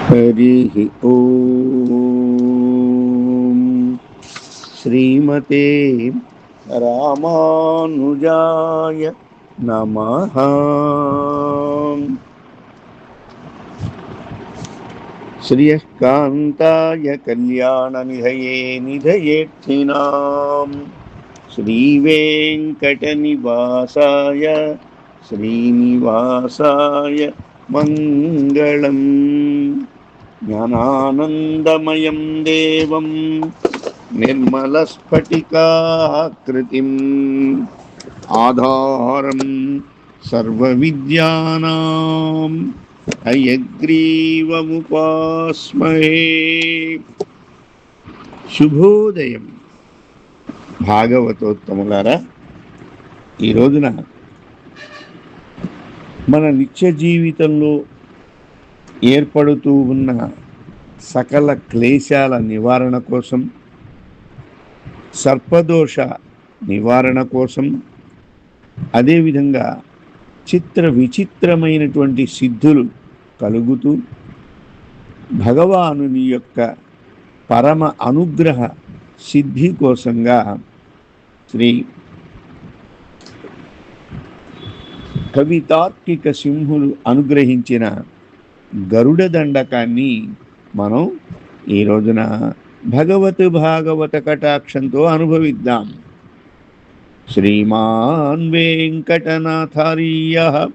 हरिः ॐ श्रीमते रामानुजाय नमः। श्रियःकान्ताय कल्याणनिधये निधयेत्थिनाम् श्रीवेङ्कटनिवासाय श्रीनिवासाय मङ्गलम्। ज्ञानानन्दमयं देवं निर्मलस्फटिकाकृतिम् आधारं सर्वविद्यानां हयग्रीवमुपास्महे। శుభోదయం భాగవతోత్తములారా, ఈ రోజున మన నిత్య జీవితంలో ఏర్పడుతూ ఉన్న సకల క్లేశాల నివారణ కోసం, సర్పదోష నివారణ కోసం, అదేవిధంగా చిత్ర విచిత్రమైనటువంటి సిద్ధులు కలుగుతూ భగవానుని యొక్క పరమ అనుగ్రహ సిద్ధి కోసంగా శ్రీ కవితార్కిక సింహులు అనుగ్రహించిన గరుడ దండకాన్ని మనం ఈ రోజున భాగవత కటాక్షంతో అనుభవిద్దాం. శ్రీమాన్ వెంకటనాథార్యః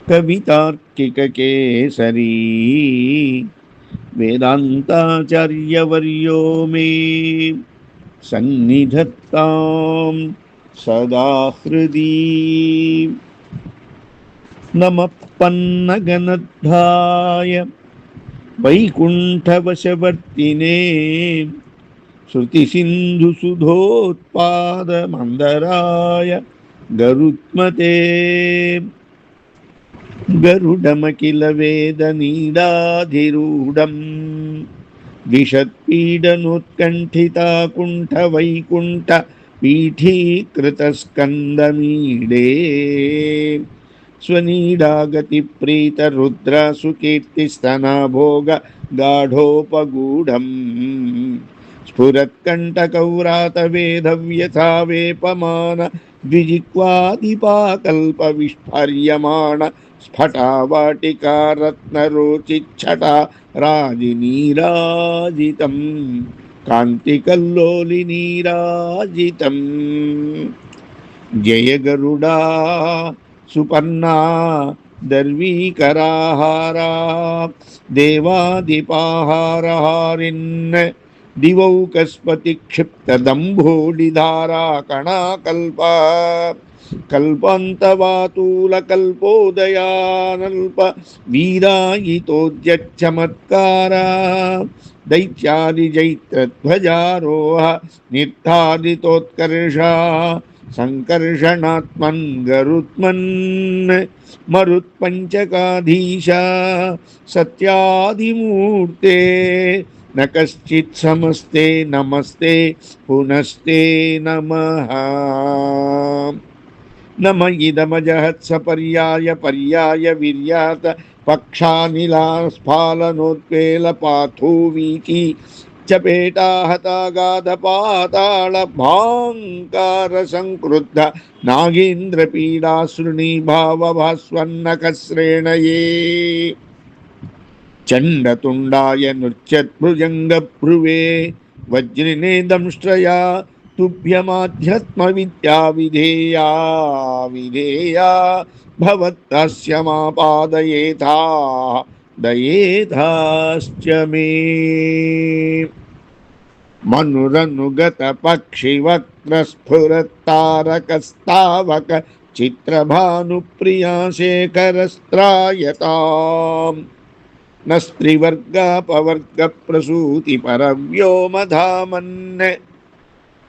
కవితార్కిక కేసరీ వేదాంతాచార్యవర్యో మే సన్నిధత్తాం సదా హృది. నమః పన్నగనద్ధాయ వైకుంఠవశవర్తినే శృతిసింధుసుధోత్పాదమందరాయ గరుత్మతే. గరుడమఖిల వేదనీడాధిరూఢం విషత్పీడనోత్కంఠితాకుంఠ వైకుంఠ పీఠీకృతస్కందమీడే. స్వనీడాగతి ప్రీత రుద్రసుకీర్తిస్తనభోగ గాఢోపగూఢం స్ఫురత్కంఠకౌరాత వేదవ్యథావేపమాన ద్విజిహ్వాదిపాకల్ప విస్ఫర్యమాణ స్ఫటావాటికారత్నరోచిచ్చటా రాజినీరాజితం కాంతికల్లోలినీరాజితం. జయ గరుడా సుపర్ణా దర్వీకరాహారా దేవాదిపాహారహారిన్ దివౌకస్పతి క్షిప్తదంభోడిధారా కణాకల్ప కల్పాంతవాతూల కల్పోదయానల్ప వీరాయితోద్యచ్చమత్కారా దైత్యాది జైత్రధ్వజారోహ నిర్ధారితోత్కర్ష సంకర్షణాత్మన్ గరుత్మన్ మరుత్పంచకాధీశ సత్యాదిమూర్తే న కశ్చిత్ సమస్తే నమస్తే పునస్తే నమః. నమ ఇదమజహత్స పర్యాయ పర్యాయ విర్యాత పక్షానిలా స్ఫాలనోత్పేల పాథోవీచి చపేటాహతాగాధ పాతాళ భాంకార సంక్రుద్ధ నాగేంద్ర పీడాశృణీ భావభాస్వన్నకశ్రేణయే. చండతుండాయ నృత్యద్భుజంగభ్రువే వజ్రినే దంష్ట్రయా తుభ్యమాధ్యాత్మ విద్యా విధేయా విధేయా భవత్తస్య మాపాదయేథా దయేథాశ్చ మే. మనురనుగత పక్షివక్రస్ఫురత్తారకస్తావక చిత్రభానుప్రియా శేఖరస్త్రాయతాం న స్త్రీవర్గాపవర్గ ప్రసూతి పరవ్యోమధామన్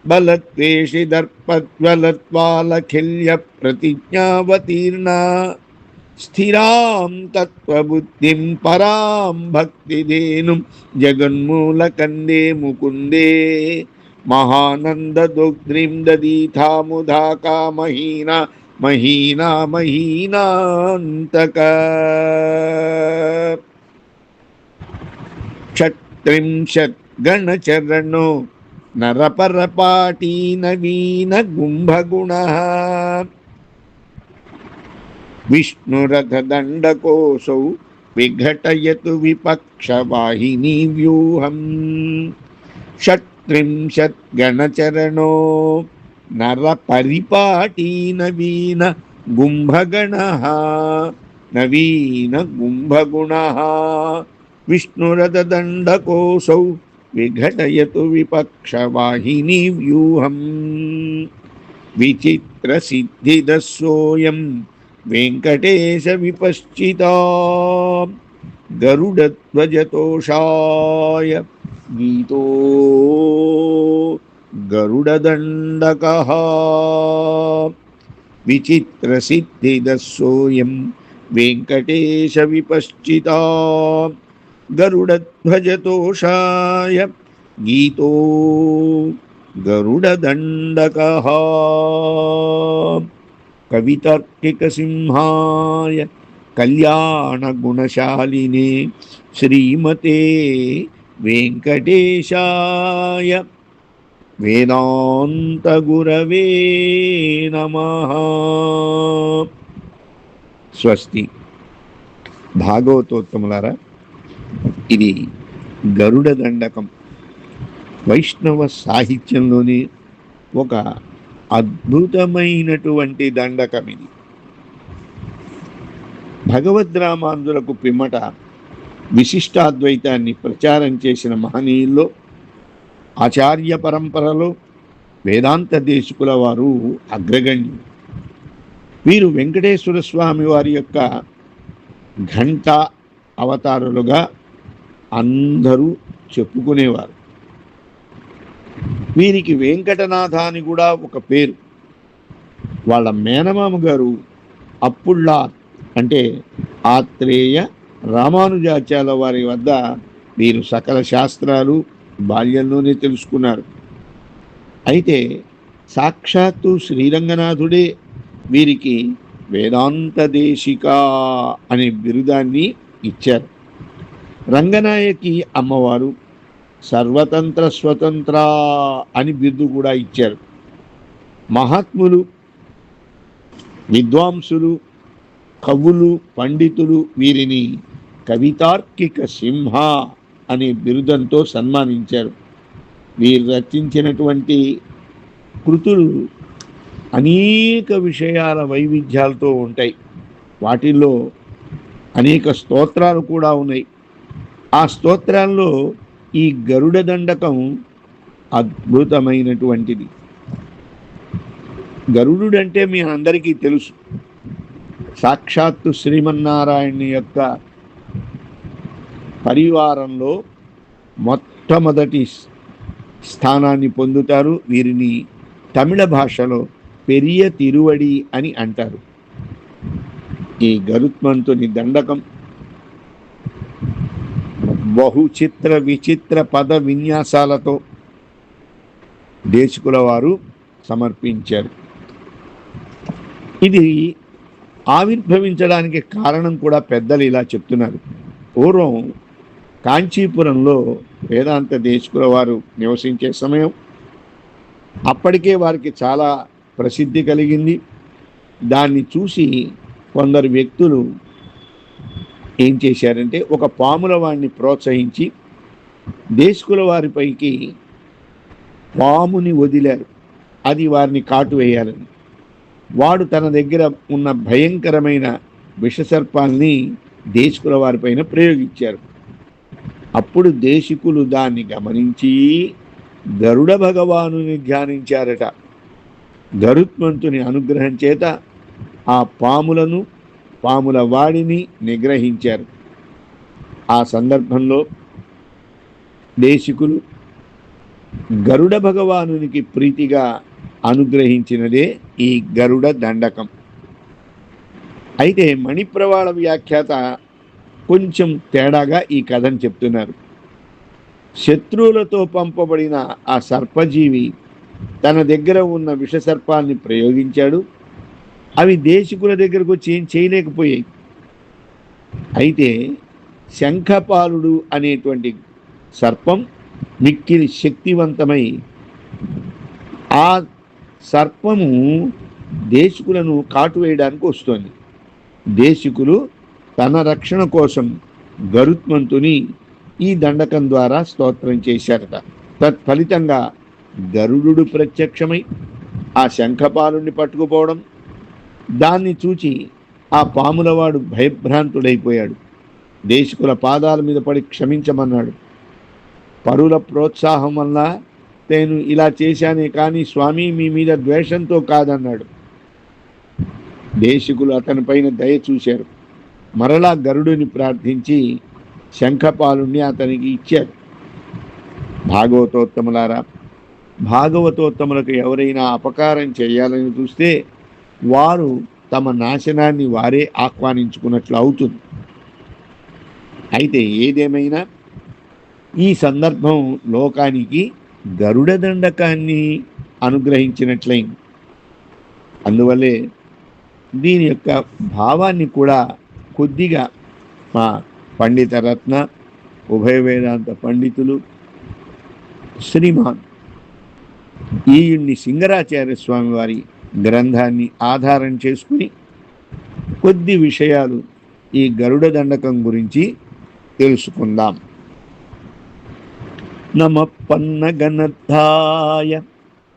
బలద్వేషి దర్పజ్వలత్వాలఖిల్య ప్రతిజ్ఞావతీర్ణా స్థిరాం తత్వబుద్ధిం పరాం భక్తిధేనుం జగన్మూలకందే ముకుందే మహానందదోగ్ధ్రీం దదీథాముధాకా మహీనా మహీనాంతక. షట్త్రింశత్ గణచరణో నరపరపాటీ నవీన గుంభగుణ విష్ణురథదండకోసౌ విఘటయతు విపక్షవాహినీ వ్యూహం షట్త్రింశత్ గణచరణో నరపరిపాటీ నవీన గుంభగణః నవీన గుంభగుణః విష్ణురథదండకోసౌ విఘటయతు విపక్షవాహినీ వ్యూహం విచిత్రసిద్ధిదస్సోయం వెంకటేశ విపశ్చితా గరుడధ్వజతోషాయ గీతో గరుడదండకః విచిత్రసిద్ధిదస్సోయం వెంకటేశ విపశ్చితా గరుడధ్వజతోషాయ గీతో గరుడదండకః కవితార్కిక సింహాయ కళ్యాణ గుణశాలినే శ్రీమతే వెంకటేశాయ వేదాంత గురవే నమః. స్వస్తి. భాగవతోత్తములారా, ఇది గరుడ దండకం. వైష్ణవ సాహిత్యంలోని ఒక అద్భుతమైనటువంటి దండకం ఇది. భగవద్రామాంధులకు పిమ్మట విశిష్టాద్వైతాన్ని ప్రచారం చేసిన మహనీయుల్లో ఆచార్య పరంపరలో వేదాంత దేశికుల వారు అగ్రగణ్యులు. వీరు వెంకటేశ్వర స్వామి వారి యొక్క ఘంట అవతారులుగా అందరూ చెప్పుకునేవారు. వీరికి వెంకటనాథ అని కూడా ఒక పేరు. వాళ్ళ మేనమామ గారు అప్పుళ్ళా అంటే ఆత్రేయ రామానుజాచార్యుల వారి వద్ద వీరు సకల శాస్త్రాలు బాల్యంలోనే తెలుసుకున్నారు. అయితే సాక్షాత్తు శ్రీరంగనాథుడే వీరికి వేదాంత దేశిక అనే బిరుదాన్ని ఇచ్చారు. రంగనాయకి అమ్మవారు సర్వతంత్ర స్వతంత్ర అని బిరుదు కూడా ఇచ్చారు. మహాత్ములు, విద్వాంసులు, కవులు, పండితులు వీరిని కవితార్కిక సింహ అనే బిరుదంతో సన్మానించారు. వీరు రచించినటువంటి కృతులు అనేక విషయాల వైవిధ్యాలతో ఉంటాయి. వాటిల్లో అనేక స్తోత్రాలు కూడా ఉన్నాయి. ఆ స్తోత్రాల్లో ఈ గరుడ దండకం అద్భుతమైనటువంటిది. గరుడు అంటే మీ అందరికీ తెలుసు, సాక్షాత్తు శ్రీమన్నారాయణ యొక్క పరివారంలో మొట్టమొదటి స్థానాన్ని పొందుతారు. వీరిని తమిళ భాషలో పెరియ తిరువడి అని అంటారు. ఈ గరుత్మంతుని దండకం బహుచిత్ర విచిత్ర పద విన్యాసాలతో దేశికుల వారు సమర్పించారు. ఇది ఆవిర్భవించడానికి కారణం కూడా పెద్దలు ఇలా చెప్తున్నారు. పూర్వం కాంచీపురంలో వేదాంత దేశికుల వారు నివసించే సమయం. అప్పటికే వారికి చాలా ప్రసిద్ధి కలిగింది. దాన్ని చూసి కొందరు వ్యక్తులు ఏం చేశారంటే ఒక పాముల వాడిని ప్రోత్సహించి దేశికుల వారిపైకి పాముని వదిలారు. అది వారిని కాటు వేయాలని. వాడు తన దగ్గర ఉన్న భయంకరమైన విషసర్పాల్ని దేశికుల వారిపైన ప్రయోగించారు. అప్పుడు దేశికులు దాన్ని గమనించి గరుడ భగవానుని ధ్యానించారట. గరుత్మంతుని అనుగ్రహం చేత ఆ పాములను, పాముల వాడిని నిగ్రహించారు. ఆ సందర్భంలో దేశికులు గరుడ భగవానునికి ప్రీతిగా అనుగ్రహించినదే ఈ గరుడ దండకం. అయితే మణిప్రవాళ వ్యాఖ్యాత కొంచెం తేడాగా ఈ కథను చెప్తున్నారు. శత్రువులతో పంపబడిన ఆ సర్పజీవి తన దగ్గర ఉన్న విషసర్పాన్ని ప్రయోగించాడు. అవి దేశికుల దగ్గరకు వచ్చి ఏం చేయలేకపోయాయి. అయితే శంఖపాలుడు అనేటువంటి సర్పం మిక్కిలి శక్తివంతమై ఆ సర్పము దేశికులను కాటు వేయడానికి వస్తుంది. దేశికులు తన రక్షణ కోసం గరుత్మంతుని ఈ దండకం ద్వారా స్తోత్రం చేశారట. తత్ఫలితంగా గరుడు ప్రత్యక్షమై ఆ శంఖపాలుని పట్టుకుపోవడం, దాన్ని చూచి ఆ పాములవాడు భయభ్రాంతుడైపోయాడు. దేశికుల పాదాల మీద పడి క్షమించమన్నాడు. పరుల ప్రోత్సాహం వల్ల నేను ఇలా చేశానే కానీ స్వామి మీ మీద ద్వేషంతో కాదన్నాడు. దేశికులు అతని పైన దయ చూశారు. మరలా గరుడుని ప్రార్థించి శంఖపాలుని అతనికి ఇచ్చారు. భాగవతోత్తములారా, భాగవతోత్తములకు ఎవరైనా అపకారం చేయాలని చూస్తే వారు తమ నాశనాన్ని వారే ఆహ్వానించుకున్నట్లు అవుతుంది. అయితే ఏదేమైనా ఈ సందర్భం లోకానికి గరుడ దండకాన్ని అనుగ్రహించినట్లయింది. అందువల్లే దీని యొక్క భావాన్ని కూడా కొద్దిగా మా పండిత రత్న, ఉభయ వేదాంత పండితులు శ్రీమాన్ ఈయుణ్ణి సింగరాచార్య స్వామి వారి గ్రంథాన్ని ఆధారం చేసుకుని కొద్ది విషయాలు ఈ గరుడ దండకం గురించి తెలుసుకుందాం. నమ పన్నగనద్ధాయ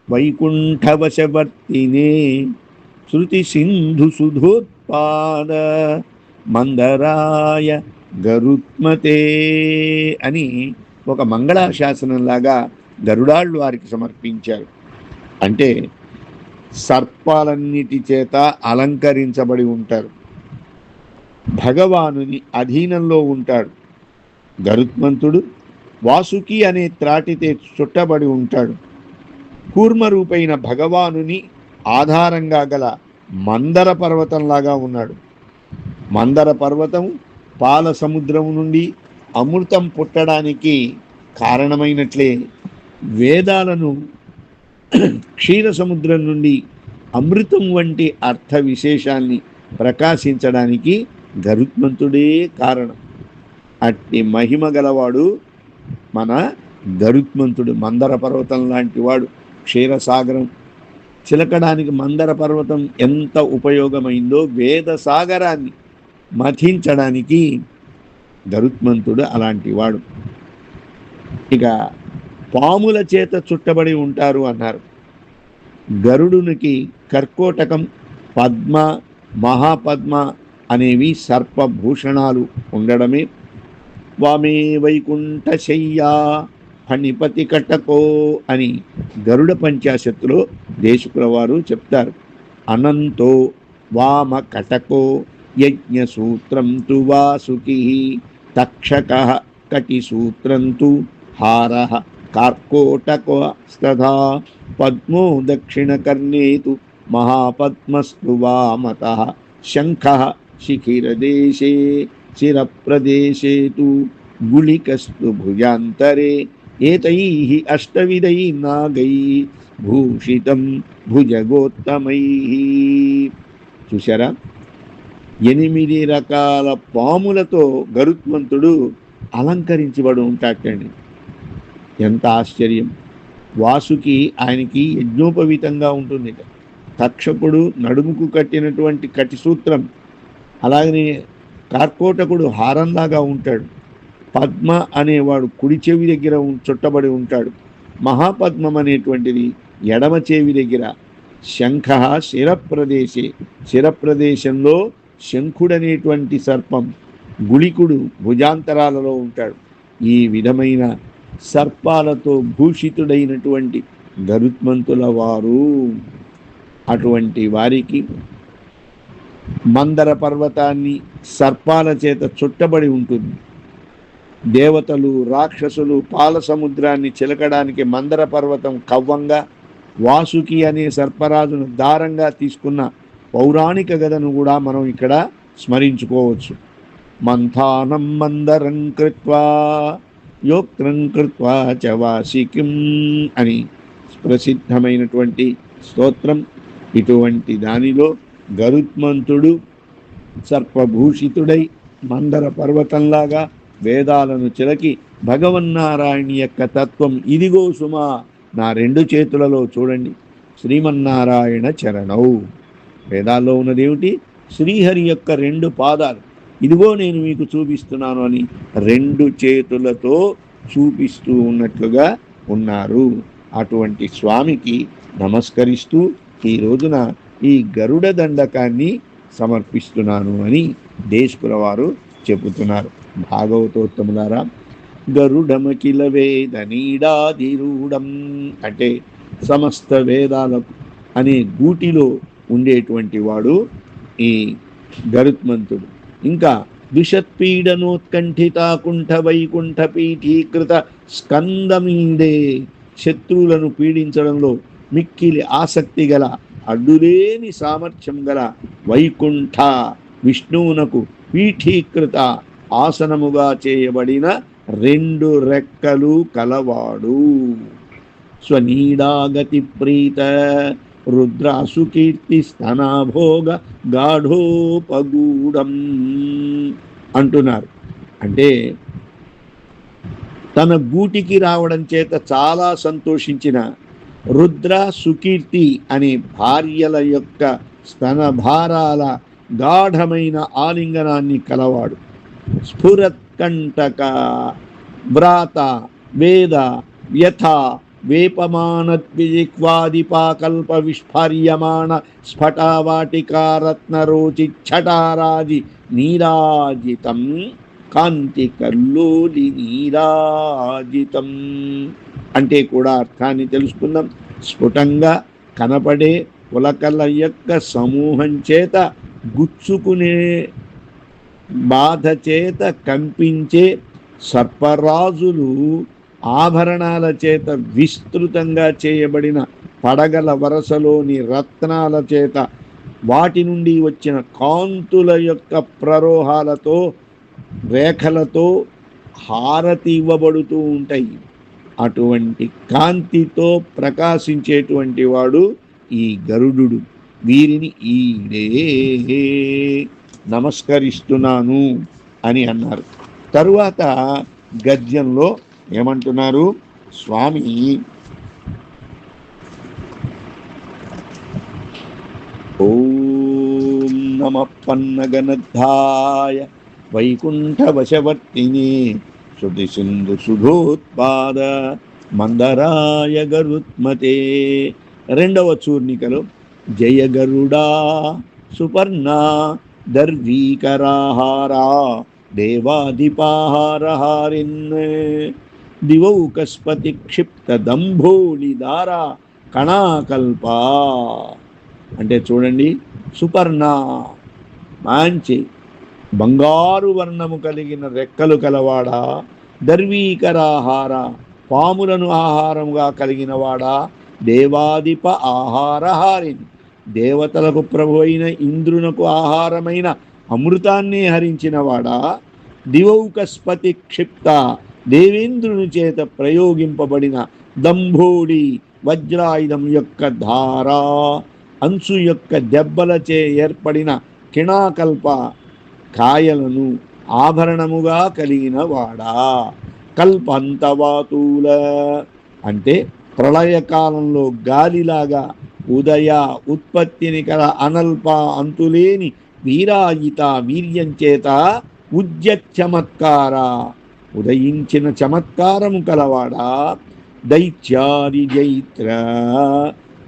వైకుంఠవశవర్తినే శృతి సింధు సుధోత్పాద మందరాయ గరుత్మతే అని ఒక మంగళాశాసనంలాగా గరుడాళ్ళు వారికి సమర్పించారు. అంటే సర్పాలన్నిటి చేత అలంకరించబడి ఉంటారు, భగవానుని అధీనంలో ఉంటాడు. గరుత్మంతుడు వాసుకి అనే త్రాటితే చుట్టబడి ఉంటాడు. కూర్మరూపైన భగవానుని ఆధారంగా గల మందర పర్వతంలాగా ఉన్నాడు. మందర పర్వతం పాల సముద్రం నుండి అమృతం పుట్టడానికి కారణమైనట్లే వేదాలను క్షీర సముద్రం నుండి అమృతం వంటి అర్థ విశేషాన్ని ప్రకాశించడానికి గరుత్మంతుడే కారణం. అట్టి మహిమ గలవాడు మన గరుత్మంతుడు. మందర పర్వతం లాంటి వాడు. క్షీరసాగరం చిలకడానికి మందర పర్వతం ఎంత ఉపయోగమైందో వేద సాగరాన్ని మథించడానికి గరుత్మంతుడు అలాంటి వాడు. ఇక పాముల చేత చుట్టబడి ఉంటారు అన్నారు. గరుడునికి కర్కోటకం, పద్మ, మహాపద్మ అనేవి సర్పభూషణాలు ఉండడమే. వామే వైకుంఠ శయ్యా ఫణిపతి కటకో అని గరుడ పంచాశత్తులో దేశకుల వారు చెప్తారు. అనంతో వామ కటకో యజ్ఞసూత్రం తు వాసుకి తక్షక కటిసూత్రం తు హార కార్కోటకో స్తథా పద్మో దక్షిణకర్ణే తు మహాపద్మస్తు వామత శంఖ శిఖిరదేశే చిరప్రదేశే తు గుళికస్తు భుజాంతరే ఏతైః అష్టవిధై నాగై భూషితం భుజగోత్తమై. చూశారా, 8 రకాల పాములతో గరుత్మంతుడు అలంకరించబడి ఉంటాటండి. ఎంత ఆశ్చర్యం! వాసుకి ఆయనకి యజ్ఞోపవీతంగా ఉంటుంది. తక్షకుడు నడుముకు కట్టినటువంటి కటిసూత్రం, అలాగనే కార్కోటకుడు హారంలాగా ఉంటాడు. పద్మ అనేవాడు కుడి చెవి దగ్గర చుట్టబడి ఉంటాడు. మహాపద్మం అనేటువంటిది ఎడమ చెవి దగ్గర. శంఖ శిరప్రదేశే, శిరప్రదేశంలో శంఖుడనేటువంటి సర్పం, గుళికుడు భుజాంతరాలలో ఉంటాడు. ఈ విధమైన సర్పాలతో భూషితుడైనటువంటి గరుత్మంతుల వారు. అటువంటి వారికి మందర పర్వతాన్ని సర్పాల చేత చుట్టబడి ఉంటుంది. దేవతలు, రాక్షసులు పాల సముద్రాన్ని చిలకడానికి మందర పర్వతం కవ్వంగా, వాసుకి అనే సర్పరాజును దారంగా తీసుకున్న పౌరాణిక గదను కూడా మనం ఇక్కడ స్మరించుకోవచ్చు. మంథానం మందరం కృత్వా యోక్త్రం కృత్వా చ వాసికిం అని ప్రసిద్ధమైనటువంటి స్తోత్రం. ఇటువంటి దానిలో గరుత్మంతుడు సర్పభూషితుడై మందర పర్వతంలాగా వేదాలను చిలకి భగవన్నారాయణ యొక్క తత్వం ఇదిగో సుమా, నా రెండు చేతులలో చూడండి, శ్రీమన్నారాయణ చరణౌ. వేదాల్లో ఉన్నదేమిటి? శ్రీహరి యొక్క రెండు పాదాలు. ఇదిగో నేను మీకు చూపిస్తున్నాను అని రెండు చేతులతో చూపిస్తూ ఉన్నట్లుగా ఉన్నారు. అటువంటి స్వామికి నమస్కరిస్తూ ఈ రోజున ఈ గరుడ దండకాన్ని సమర్పిస్తున్నాను అని దేశకుల వారు చెబుతున్నారు. భాగవతోత్తములారా, గరుడమకిల వేద నీడాదిరూఢం అంటే సమస్త వేదాలకు అనే గూటిలో ఉండేటువంటి వాడు ఈ గరుత్మంతుడు. ఇంకా విషత్పీడనోత్కంఠితాకుంఠ వైకుంఠ పీఠీకృత స్కందమీడే, శత్రువులను పీడించడంలో మిక్కిలి ఆసక్తి గల అడ్డులేని సామర్థ్యం గల వైకుంఠ విష్ణువునకు పీఠీకృత ఆసనముగా చేయబడిన రెండు రెక్కలు కలవాడు. స్వనీడాగతి ప్రీత రుద్రాసుకీర్తి స్తనాభోగ గాఢోపగూఢం అంటున్నారు. అంటే తన గూటికి రావడం చేత చాలా సంతోషించిన రుద్ర సుకీర్తి అనే భార్యల యొక్క స్తనభారాల గాఢమైన ఆలింగనాన్ని కలవాడు. స్ఫురత్కంటక వ్రాత వేద వ్యథ వేపమానద్విజిహ్వాదిపాకల్ప విస్ఫార్యమాణ స్ఫటావాటికారత్నరోచి ఛటారాజి నీరాజితం కాంతి కల్లోలి నీరాజితం అంటే కూడా అర్థాన్ని తెలుసుకుందాం. స్ఫుటంగా కనపడే పులకల యొక్క సమూహం చేత గుచ్చుకునే బాధ చేత కంపించే సర్పరాజులు ఆభరణాల చేత విస్తృతంగా చేయబడిన పడగల వరసలోని రత్నాల చేత వాటి నుండి వచ్చిన కాంతుల యొక్క ప్రరోహాలతో రేఖలతో హారతి ఇవ్వబడుతూ ఉంటాయి. అటువంటి కాంతితో ప్రకాశించేటువంటి వాడు ఈ గరుడు. వీరిని ఈడే నమస్కరిస్తున్నాను అని అన్నారు. తరువాత గద్యంలో ఏమంటున్నారు? స్వామి ఓం నమ పన్నగనద్ధాయ వైకుంఠవశవర్తిని శృతి సింధు సుధోత్పాద మందరాయ గరుత్మతే. రెండవ చూర్ణికలో జయ గరుడా సుపర్ణ దర్వీకరాహారా దేవాదిపాహారహారిన్ దివౌకస్పతి క్షిప్త దంభోళిదారా కణాకల్ప అంటే చూడండి, సుపర్ణ మంచి బంగారు వర్ణము కలిగిన రెక్కలు కలవాడా, దర్వీకరాహార పాములను ఆహారముగా కలిగినవాడా, దేవాదిప ఆహారహారిని దేవతలకు ప్రభు అయిన ఇంద్రునకు ఆహారమైన అమృతాన్ని హరించినవాడా, దివౌకస్పతి క్షిప్త దేవేంద్రుని చేత ప్రయోగింపబడిన దంభోడి వజ్రాయుధం యొక్క ధారా అంచు యొక్క దెబ్బలచే ఏర్పడిన కిణాకల్ప కాయలను ఆభరణముగా కలిగిన వాడా, కల్పంతవాతూల అంటే ప్రళయకాలంలో గాలిలాగా ఉదయ ఉత్పత్తిని కల అనల్ప అంతులేని వీరాయిత వీర్యం చేత ఉద్యచమత్కార ఉదయించిన చమత్కారము కలవాడా, దైత్యాది జైత్ర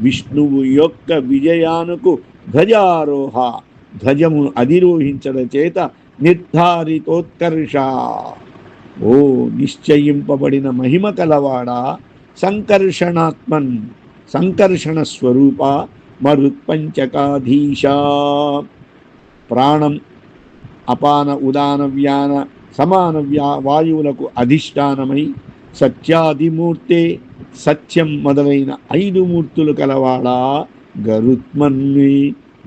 విష్ణువు యొక్క విజయానుకు ధ్వజారోహ ధ్వజము అధిరోహించడం చేత నిర్ధారితోత్కర్ష ఓ నిశ్చయింపబడిన మహిమ కలవాడా, సంకర్షణాత్మన్ సంకర్షణ స్వరూప మరుత్పంచకాధీశ ప్రాణం అపాన ఉదాన వ్యాన సమాన వాయువులకు అధిష్టానమై సత్యాదిమూర్తే సత్యం మొదలైన 5 మూర్తులు కలవాడా, గరుత్మన్ని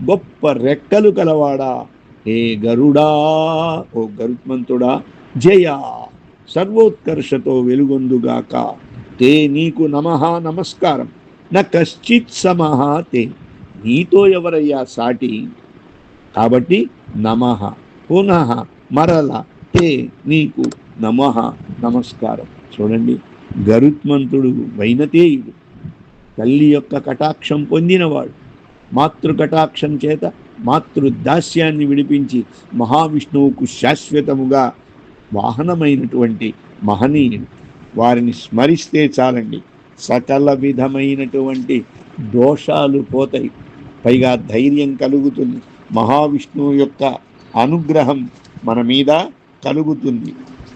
గొప్ప రెక్కలు కలవాడా, ఏ గరుడా ఓ గరుత్మంతుడా, జయ సర్వోత్కర్షతో వెలుగొందుగాక, తే నీకు నమః నమస్కారం, న కశ్చిత్ సమః తే నీతో ఎవరయ్యా సాటి, కాబట్టి నమః పునః మరల తే నీకు నమః, నమస్కారం. చూడండి, గరుత్మంతుడు వైనతేయుడు, తల్లి యొక్క కటాక్షం పొందినవాడు. మాతృ కటాక్షం చేత మాతృదాస్యాన్ని విడిపించి మహావిష్ణువుకు శాశ్వతముగా వాహనమైనటువంటి మహనీయుడు. వారిని స్మరిస్తే చాలండి, సకల విధమైనటువంటి దోషాలు పోతాయి, పైగా ధైర్యం కలుగుతుంది. మహావిష్ణువు యొక్క అనుగ్రహం మన మీద కలుగుతుంది.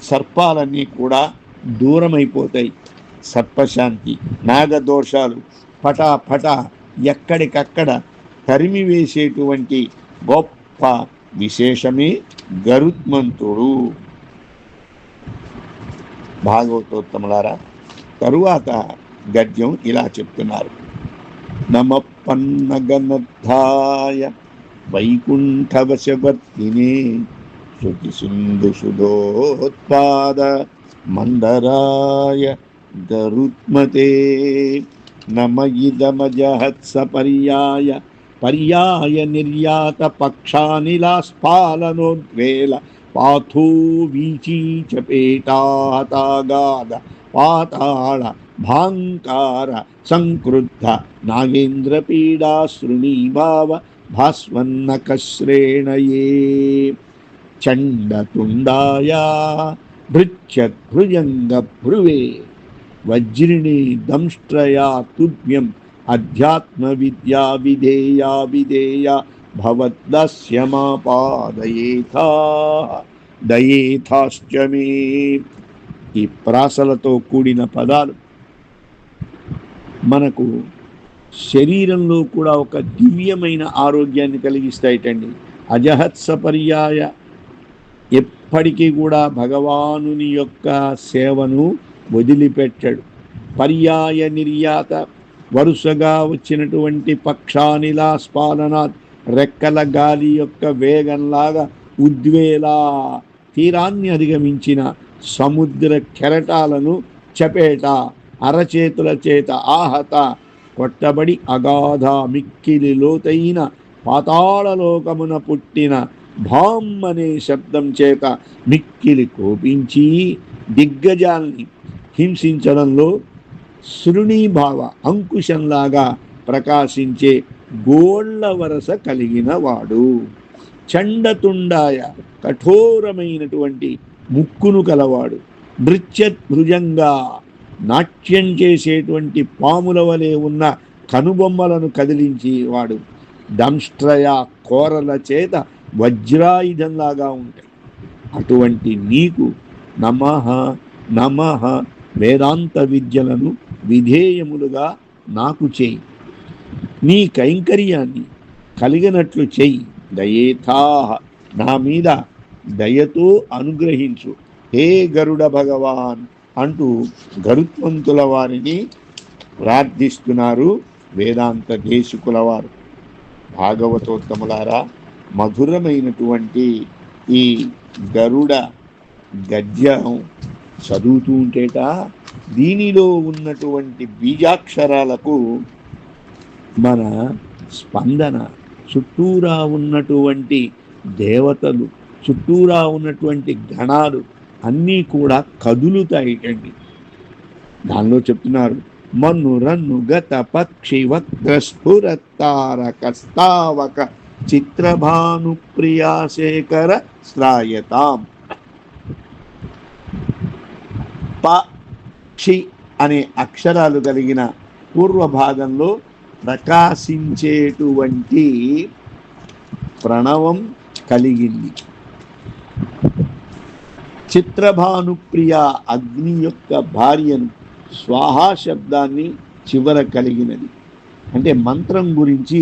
సర్పాలన్నీ కూడా దూరమైపోతాయి. సర్పశాంతి, నాగదోషాలు పటా ఎక్కడికక్కడ తరిమివేసేటువంటి గొప్ప విశేషమే గరుత్మంతుడు. భాగవతోత్తములారా, తరువాత గద్యం ఇలా చెప్తున్నారు. నమ పన్నగనద్ధాయ వైకుంఠవశవర్తినే శృతి సింధు సుధోత్పాద మందరాయ గరుత్మతే నమ ఇదమజహత్స పర్యాయ నిర్యాత పక్షానిలాస్ఫాలనోద్వేల పాథో వీచీచపేటాహతాగాద పాతాళ భాంకార సంక్రుద్ధ నాగేంద్ర పీడా శృణీభావ భాస్వన్నకశ్రేణయే చండతుండాయ భృత్యభృజంగ భ్రువే వజ్రిణి దంష్ట్రయా తుభ్యం అధ్యాత్మ విద్యా విధేయ భవద్దస్యమాపాదయేథాశ్చ మే. ఈ ప్రాసలతో కూడిన పదాలు మనకు శరీరంలో కూడా ఒక దివ్యమైన ఆరోగ్యాన్ని కలిగిస్తాయిటండి. అజహత్స పర్యాయ, ఎప్పటికీ కూడా భగవానుని యొక్క సేవను వదిలిపెట్టాడు. పర్యాయ నిర్యాత, వరుసగా వచ్చినటువంటి పక్షానిలా స్పాలనాత్, రెక్కల గాలి యొక్క వేగంలాగా ఉద్వేలా తీరాన్ని అధిగమించిన సముద్ర కెరటాలను చపేట, అరచేతుల చేత ఆహత కొట్టబడి అగాధ మిక్కిలి లోతైన పాతాళలోకమున పుట్టిన భామ్ అనే శబ్దం చేత మిక్కిలి కోపించి దిగ్గజాల్ని హింసించడంలో శృణీభావ అంకుశంలాగా ప్రకాశించే గోళ్ల వరస కలిగిన వాడు. చండతుండాయ, కఠోరమైనటువంటి ముక్కును కలవాడు. భృత్యభృజంగా, నాట్యం చేసేటువంటి పాముల వలె ఉన్న కనుబొమ్మలను కదిలించేవాడు. దంష్ట్రయ, కోరల చేత వజ్రాయుధంలాగా ఉంటాయి. అటువంటి నీకు నమః నమః, వేదాంత విద్యలను విధేయములుగా నాకు చేయి, నీ కైంకర్యాన్ని కలిగినట్లు చెయ్యి. దయేథాః, నా మీద దయతో అనుగ్రహించు హే గరుడ భగవాన్ అంటూ గరుత్మంతుల వారిని ప్రార్థిస్తున్నారు వేదాంత దేశికుల వారు. భాగవతోత్తములారా, మధురమైనటువంటి ఈ గరుడ గద్యం చదువుతూ ఉంటేట దీనిలో ఉన్నటువంటి బీజాక్షరాలకు మన స్పందన, చుట్టూరా ఉన్నటువంటి దేవతలు, చుట్టూరా ఉన్నటువంటి గణాలు అన్నీ కూడా కదులుతాయిటండి. దానిలో చెప్తున్నారు, మన్ను రన్ను గత పక్షి వక్ర స్ఫురత్తారకస్తావక చిత్రభాను ప్రియాశేఖర శ్రాయతాం. పక్షి అనే అక్షరాలు కలిగిన పూర్వ భాగంలో ప్రకాశించేటువంటి ప్రణవం కలిగింది. చిత్రభానుప్రియ, అగ్ని యొక్క భార్యను, స్వాహా శబ్దాన్ని చివర కలిగినది. అంటే మంత్రం గురించి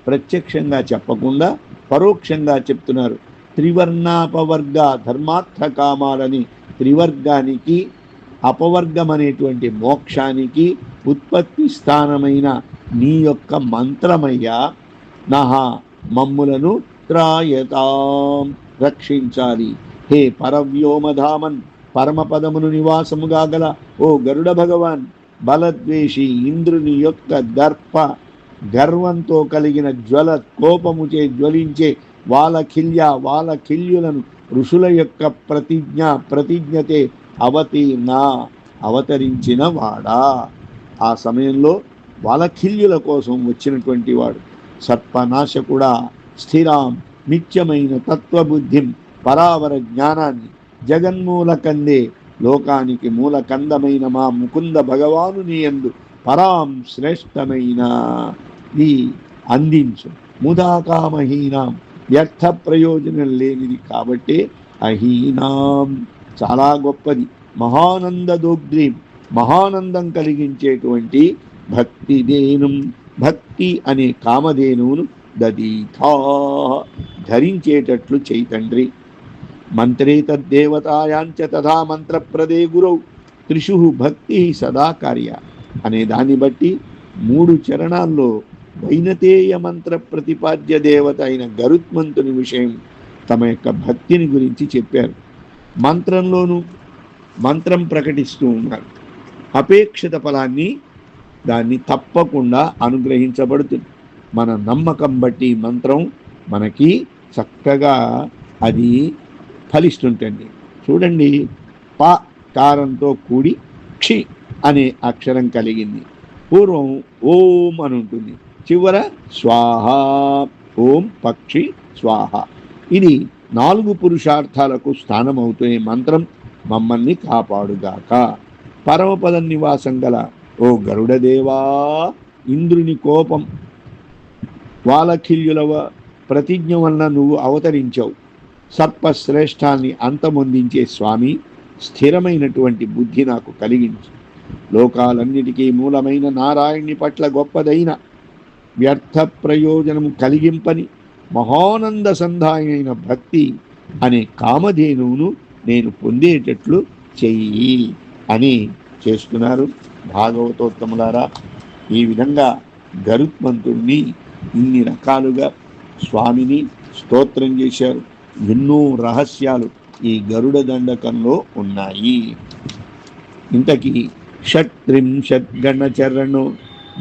ప్రత్యక్షంగా చెప్పకుండా పరోక్షంగా చెప్తున్నారు. త్రివర్ణాపవర్గ ధర్మార్థ కామాలని త్రివర్గానికి, అపవర్గం అనేటువంటి మోక్షానికి ఉత్పత్తి స్థానమైన నీ యొక్క మంత్రమయ్యా, నహ మమ్ములను త్రాయతాం, రక్షించాలి. హే పరవ్యోమధామన్, పరమపదమును నివాసముగా గల ఓ గరుడ భగవాన్, బలద్వేషి ఇంద్రుని యొక్క గర్వంతో కలిగిన జ్వల కోపముచే జ్వలించే వాలఖిల్యులను ఋషుల యొక్క ప్రతిజ్ఞతే అవతీర్ణ అవతరించిన వాడా. ఆ సమయంలో వాలఖిల్యుల కోసం వచ్చినటువంటి వాడు. సర్పనాశకుడా, స్థిరాం నిత్యమైన తత్వబుద్ధిం పరావర జ్ఞానాన్ని జగన్మూలకందే లోకానికి మూలకందమైన మా ముకుంద భగవానుని యందు పరాం శ్రేష్టమైన ఈ అందించు. ముదాకామహీనాం వ్యర్థ ప్రయోజనం లేనిది కాబట్టి అహీనాం చాలా గొప్పది. మహానందదోగ్రీం మహానందం కలిగించేటువంటి భక్తిదేను భక్తి అనే కామధేనువును దదీథా ధరించేటట్లు చైతండ్రి. మంత్రే తద్దేవతాయాంచ తథా మంత్రప్రదే గురౌ త్రిషు భక్తి సదా కార్య అనే దాన్ని బట్టి 3 చరణాల్లో వైనతేయ మంత్ర ప్రతిపాద్య దేవత అయిన గరుత్మంతుని విషయం తమ యొక్క భక్తిని గురించి చెప్పారు. మంత్రంలోనూ మంత్రం ప్రకటిస్తూ ఉన్నారు. అపేక్షిత ఫలాన్ని దాన్ని తప్పకుండా అనుగ్రహించబడుతుంది. మన నమ్మకం బట్టి మంత్రం మనకి చక్కగా అది ఫలిస్తుంటుంది. చూడండి, ప కారంతో కూడి క్షి అనే అక్షరం కలిగింది. పూర్వం ఓం అని ఉంటుంది, చివర స్వాహ. ఓం పక్షి స్వాహ. ఇది 4 పురుషార్థాలకు స్థానం అవుతున్న మంత్రం మమ్మల్ని కాపాడుగాక. పరమపద నివాసం గల ఓ గరుడదేవా, ఇంద్రుని కోపం వాలఖిల్యుల ప్రతిజ్ఞ వలన నువ్వు అవతరించావు. సర్పశ్రేష్టాన్ని అంతమొందించే స్వామి, స్థిరమైనటువంటి బుద్ధి నాకు కలిగించు. లోకాలన్నిటికీ మూలమైన నారాయణుని పట్ల గొప్పదైన వ్యర్థ ప్రయోజనము కలిగింపని మహానంద సంధాయైన భక్తి అనే కామధేనువును నేను పొందేటట్లు చెయ్యి అని చేస్తున్నారు భాగవతోత్తములారా. ఈ విధంగా గరుత్మంతుడిని ఇన్ని రకాలుగా స్వామిని స్తోత్రం చేశారు. ఎన్నో రహస్యాలు ఈ గరుడ దండకంలో ఉన్నాయి. ఇంతకీ షట్త్రింశద్గణచరణో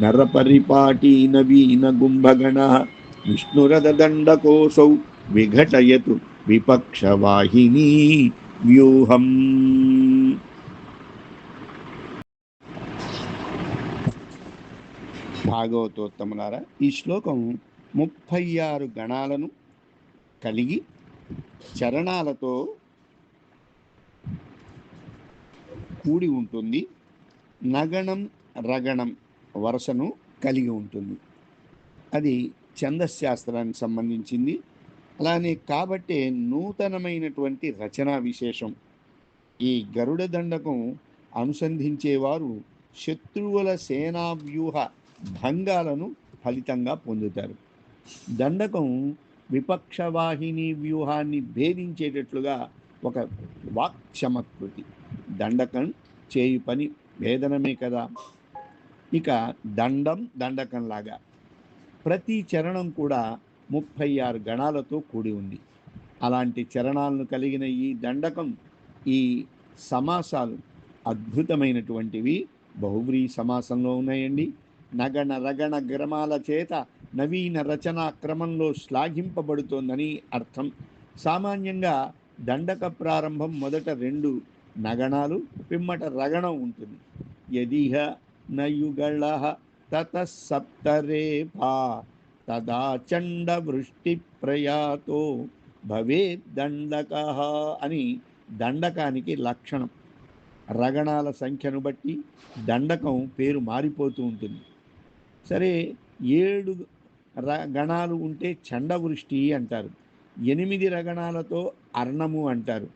నరపరిపాటీ నవీన గుంభగణ విష్ణురథ దండకోసౌ విఘటయతు విపక్షవాహినీ వ్యూహం. భాగవతోత్తములారా, ఈ శ్లోకం 36 గణాలను కలిగి చరణాలతో కూడి ఉంటుంది. నగణం రగణం వరుసను కలిగి ఉంటుంది. అది ఛందశాస్త్రానికి సంబంధించింది. అలానే కాబట్టే నూతనమైనటువంటి రచనా విశేషం. ఈ గరుడ దండకం అనుసంధించేవారు శత్రువుల సేనా వ్యూహ భంగాలను ఫలితంగా పొందుతారు. దండకం విపక్షవాహిని వ్యూహాన్ని భేదించేటట్లుగా ఒక వాక్చమత్కృతి. దండకం చేయు పని భేదనమే కదా. ఇక దండం దండకంలాగా ప్రతి చరణం కూడా 36 గణాలతో కూడి ఉంది. అలాంటి చరణాలను కలిగిన ఈ దండకం, ఈ సమాసాలు అద్భుతమైనటువంటివి. బహువ్రీ సమాసంలో ఉన్నాయండి. నగణ రగణ గ్రమాల చేత నవీన రచనా క్రమంలో శ్లాఘింపబడుతోందని అర్థం. సామాన్యంగా దండక ప్రారంభం మొదట 2 నగణాలు, పిమ్మట రగణం ఉంటుంది. యదిహ నయుగళ తత సప్తరేఫా తదా చండ వృష్టి ప్రయాతో భవేద్ దండక అని దండకానికి లక్షణం. రగణాల సంఖ్యను బట్టి దండకం పేరు మారిపోతూ ఉంటుంది. సరే, 7 గణాలు ఉంటే చండవృష్టి అంటారు. 8 రగణాలతో అర్ణము అంటారు.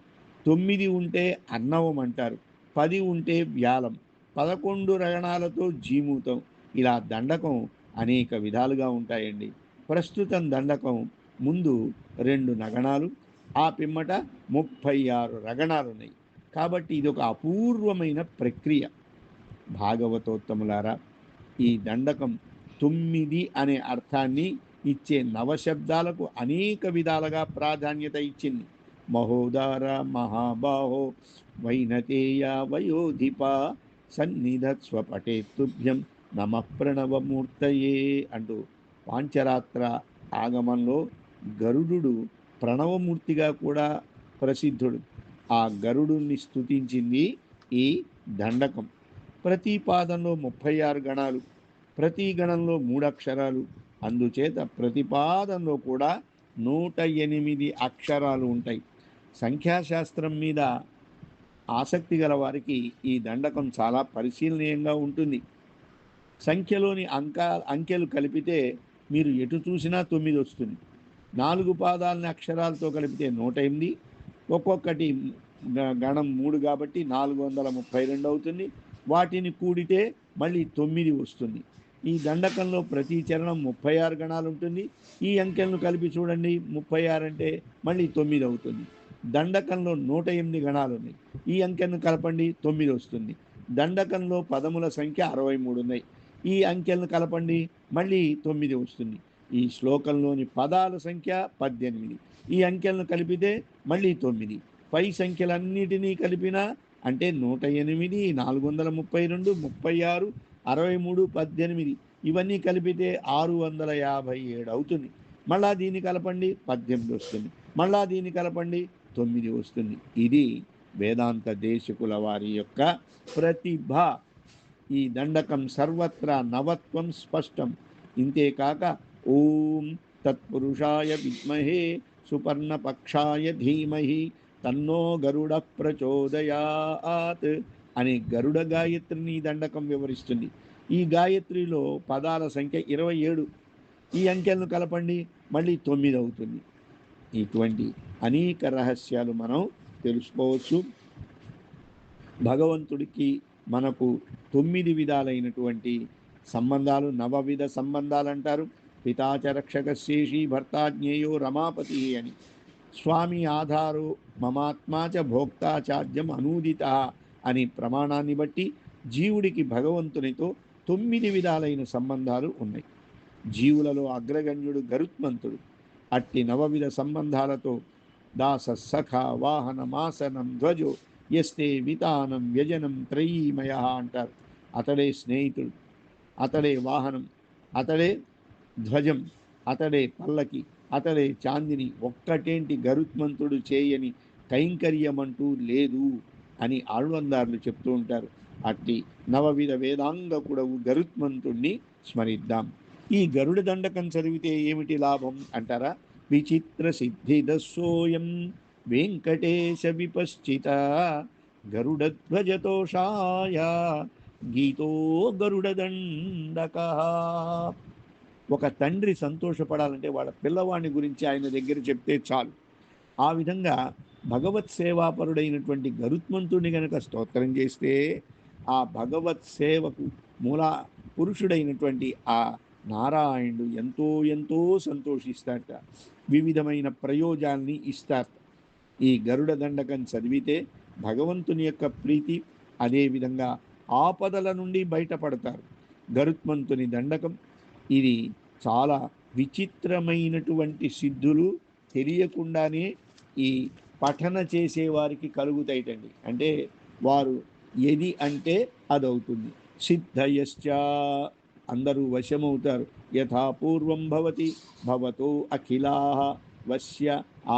9 ఉంటే అర్ణవం అంటారు. 10 ఉంటే వ్యాలం. 11 రగణాలతో జీమూతం. ఇలా దండకం అనేక విధాలుగా ఉంటాయండి. ప్రస్తుతం దండకం ముందు 2 నగణాలు, ఆ పిమ్మట 36 రగణాలు ఉన్నాయి. కాబట్టి ఇది ఒక అపూర్వమైన ప్రక్రియ. భాగవతోత్తములారా, ఈ దండకం 9 అనే అర్థాన్ని ఇచ్చే నవశబ్దాలకు అనేక విధాలుగా ప్రాధాన్యత ఇచ్చింది. మహోదార మహాబాహో వైనతేయ వయోధిప సన్నిధత్స్వపటే తుభ్యం నమ ప్రణవమూర్తయే అంటూ పాంచరాత్ర ఆగమంలో గరుడు ప్రణవమూర్తిగా కూడా ప్రసిద్ధుడు. ఆ గరుడుని స్తుతించింది ఈ దండకం. ప్రతి పాదంలో 36 గణాలు, ప్రతి గణంలో 3 అక్షరాలు. అందుచేత ప్రతి పాదంలో కూడా 108 అక్షరాలు ఉంటాయి. సంఖ్యాశాస్త్రం మీద ఆసక్తి గల వారికి ఈ దండకం చాలా పరిశీలనీయంగా ఉంటుంది. సంఖ్యలోని అంకెలు కలిపితే మీరు ఎటు చూసినా 9 వస్తుంది. 4 పాదాలని అక్షరాలతో కలిపితే 108, ఒక్కొక్కటి గణం 3 కాబట్టి 432 అవుతుంది. వాటిని కూడితే మళ్ళీ 9 వస్తుంది. ఈ దండకంలో ప్రతి చరణం 36 గణాలు ఉంటుంది. ఈ అంకెలను కలిపి చూడండి, 36 అంటే మళ్ళీ 9 అవుతుంది. దండకంలో 108 గణాలు ఉన్నాయి. ఈ అంకెను కలపండి, 9 వస్తుంది. దండకంలో పదముల సంఖ్య 63 ఉన్నాయి. ఈ అంకెలను కలపండి, మళ్ళీ 9 వస్తుంది. ఈ శ్లోకంలోని పదాల సంఖ్య 18. ఈ అంకెలను కలిపితే మళ్ళీ 9. పై సంఖ్యలన్నిటినీ కలిపినా అంటే 108, 432, 36, 63, 18 ఇవన్నీ కలిపితే 657 అవుతుంది. మళ్ళా దీన్ని కలపండి, 18 వస్తుంది. మళ్ళా దీన్ని కలపండి, 9 వస్తుంది. ఇది వేదాంత దేశికుల వారి యొక్క ప్రతిభ. ఈ దండకం సర్వత్రా నవత్వం స్పష్టం. ఇంతేకాక ఓం తత్పురుషాయ విద్మహే సుపర్ణపక్షాయ ధీమహి తన్నో గరుడ ప్రచోదయాత్ అనే గరుడ గాయత్రిని దండకం వివరిస్తుంది. ఈ గాయత్రిలో పదాల సంఖ్య 27. ఈ అంకెలను కలపండి, మళ్ళీ 9 అవుతుంది. ఇటువంటి అనేక రహస్యాలు మనం తెలుసుకోవచ్చు. భగవంతుడికి మనకు 9 విధాలైనటువంటి సంబంధాలు, నవవిధ సంబంధాలు అంటారు. పితాచ రక్షక శేషి భర్తాజ్ఞేయో రమాపతి అని. స్వామి ఆధారో మమాత్మాచ భోక్తాచార్యం అనూదిత అని ప్రమాణాన్ని బట్టి జీవుడికి భగవంతునితో 9 విధాలైన సంబంధాలు ఉన్నాయి. జీవులలో అగ్రగణ్యుడు గరుత్మంతుడు. అట్టి నవవిధ సంబంధాలతో దాస సఖ వాహనమాసనం ధ్వజో ఎస్తే వితానం వ్యజనం త్రయీమయ అంటారు. అతడే స్నేహితుడు, అతడే వాహనం, అతడే ధ్వజం, అతడే పల్లకి, అతడే చాందిని. ఒక్కటేంటి గరుత్మంతుడు చేయని కైంకర్యమంటూ లేదు అని ఆళ్వందారులు చెప్తూ ఉంటారు. అట్టి నవవిధ వేదాంగకుడవు గరుత్మంతుణ్ణి స్మరిద్దాం. ఈ గరుడ దండకం చదివితే ఏమిటి లాభం అంటారా? విచిత్ర సిద్ధిదస్సోయం వెంకటేశ విపశ్చిత గరుడధ్వజతోషాయ గీతో గరుడ దండక. ఒక తండ్రి సంతోషపడాలంటే వాళ్ళ పిల్లవాడిని గురించి ఆయన దగ్గర చెప్తే చాలు. ఆ విధంగా భగవత్ సేవాపరుడైనటువంటి గరుత్మంతుడిని గనక స్తోత్రం చేస్తే ఆ భగవత్ సేవకు మూల పురుషుడైనటువంటి ఆ నారాయణుడు ఎంతో ఎంతో సంతోషిస్తాడట. వివిధమైన ప్రయోజనాల్ని ఇస్తారట. ఈ గరుడ దండకం చదివితే భగవంతుని యొక్క ప్రీతి, అదేవిధంగా ఆపదల నుండి బయటపడతారు. గరుత్మంతుని దండకం ఇది చాలా విచిత్రమైనటువంటి సిద్ధులు తెలియకుండానే ఈ పఠన చేసేవారికి కలుగుతాయిటండి. అంటే వారు ఏది అంటే అదవుతుంది. సిద్ధయశ్చ అందరూ వశమవుతారు. యథాపూర్వం భవతి భవతో అఖిలాః వశ్య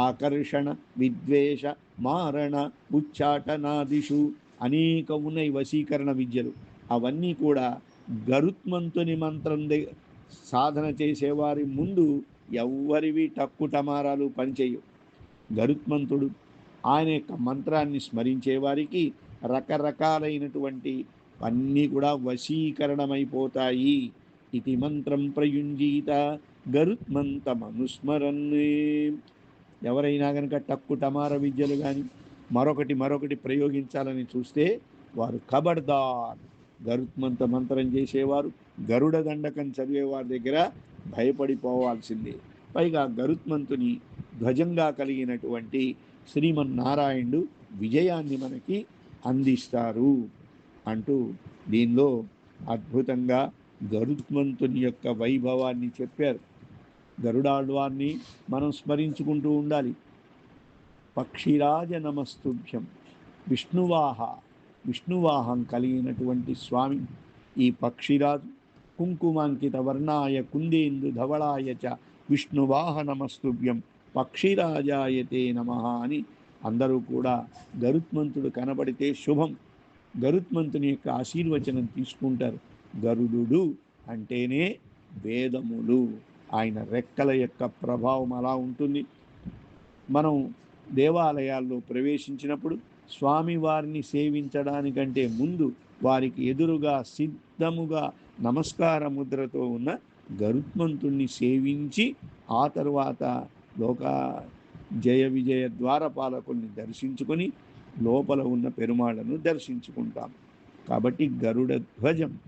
ఆకర్షణ విద్వేష మారణ ఉచ్చాటనాదిషు అనేక ఉన్నాయి వశీకరణ విద్యలు. అవన్నీ కూడా గరుత్మంతుని మంత్రం సాధన చేసేవారి ముందు ఎవ్వరివి టక్కుటమారాలు పనిచేయవు. గరుత్మంతుడు ఆయన యొక్క మంత్రాన్ని స్మరించే వారికి రకరకాలైనటువంటి అన్నీ కూడా వశీకరణమైపోతాయి. ఇది మంత్రం ప్రయుంజీత గరుత్మంతమనుస్మరన్. ఎవరైనా కనుక టక్కుటమార విద్యలు కానీ మరొకటి ప్రయోగించాలని చూస్తే వారు ఖబర్దార్. గరుత్మంత మంత్రం చేసేవారు, గరుడ దండకం చదివేవారి దగ్గర భయపడిపోవాల్సిందే. పైగా గరుత్మంతుని ధ్వజంగా కలిగినటువంటి శ్రీమన్నారాయణుడు విజయాన్ని మనకి అందిస్తారు అంటూ దీనిలో అద్భుతంగా గరుత్మంతుని యొక్క వైభవాన్ని చెప్పారు. గరుడాళ్వాన్ని మనం స్మరించుకుంటూ ఉండాలి. పక్షిరాజ నమస్తుభ్యం విష్ణువాహం కలిగినటువంటి స్వామి ఈ పక్షిరాజు. కుంకుమాంకిత వర్ణాయ కుందేందు ధవళాయ చ విష్ణువాహ నమస్తుభ్యం పక్షిరాజాయతే నమః అని అందరూ కూడా గరుత్మంతుడు కనబడితే శుభం, గరుత్మంతుని యొక్క ఆశీర్వచనం తీసుకుంటారు. గరుడు అంటేనే వేదములు, ఆయన రెక్కల యొక్క ప్రభావం అలా ఉంటుంది. మనం దేవాలయాల్లో ప్రవేశించినప్పుడు స్వామివారిని సేవించడానికంటే ముందు వారికి ఎదురుగా సిద్ధముగా నమస్కార ముద్రతో ఉన్న గరుత్మంతుణ్ణి సేవించి ఆ తరువాత లోక జయ విజయ ద్వారపాలకుల్ని దర్శించుకొని లోపల ఉన్న పెరుమాళ్లను దర్శించుకుంటాం. కాబట్టి గరుడ ధ్వజం,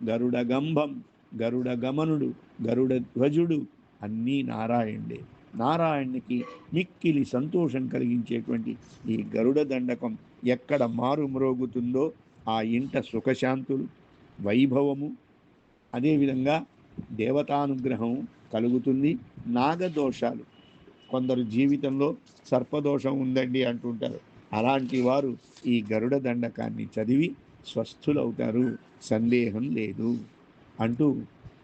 గరుడ గంభం, గరుడ గమనుడు, గరుడ ధ్వజుడు అన్నీ నారాయణుడే. నారాయణునికి మిక్కిలి సంతోషం కలిగించేటువంటి ఈ గరుడ దండకం ఎక్కడ మారు మ్రోగుతుందో ఆ ఇంట సుఖశాంతులు, వైభవము, అదేవిధంగా దేవతానుగ్రహం కలుగుతుంది. నాగదోషాలు, కొందరు జీవితంలో సర్పదోషం ఉందండి అంటుంటారు, అలాంటి వారు ఈ గరుడ దండకాన్ని చదివి స్వస్థులవుతారు, సందేహం లేదు అంటూ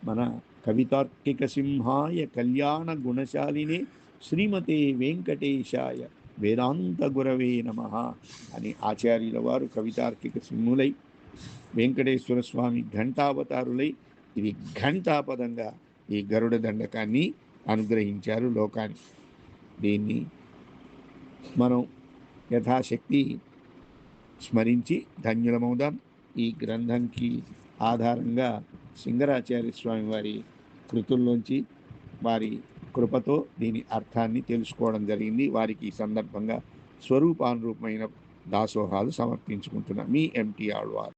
మన కవితార్కిక సింహాయ కళ్యాణ గుణశాలినే శ్రీమతే వెంకటేశాయ వేదాంత గురవే నమః అని ఆచార్యుల వారు కవితార్కిక సింహులై వెంకటేశ్వర స్వామి ఘంటావతారులై ఇది ఘంటాపదంగా ఈ గరుడ దండకాన్ని అనుగ్రహించారు లోకానికి. దీన్ని మనం యథాశక్తి స్మరించి ధన్యులమవుదాం. ఈ గ్రంథంకి ఆధారంగా సింగరాచార్య స్వామి వారి కృతుల్లోంచి వారి కృపతో దీని అర్థాన్ని తెలుసుకోవడం జరిగింది. వారికి ఈ సందర్భంగా స్వరూపానురూపమైన దాసోహాలు సమర్పించుకుంటున్నాం. మీ ఎంటీ ఆళ్వార్.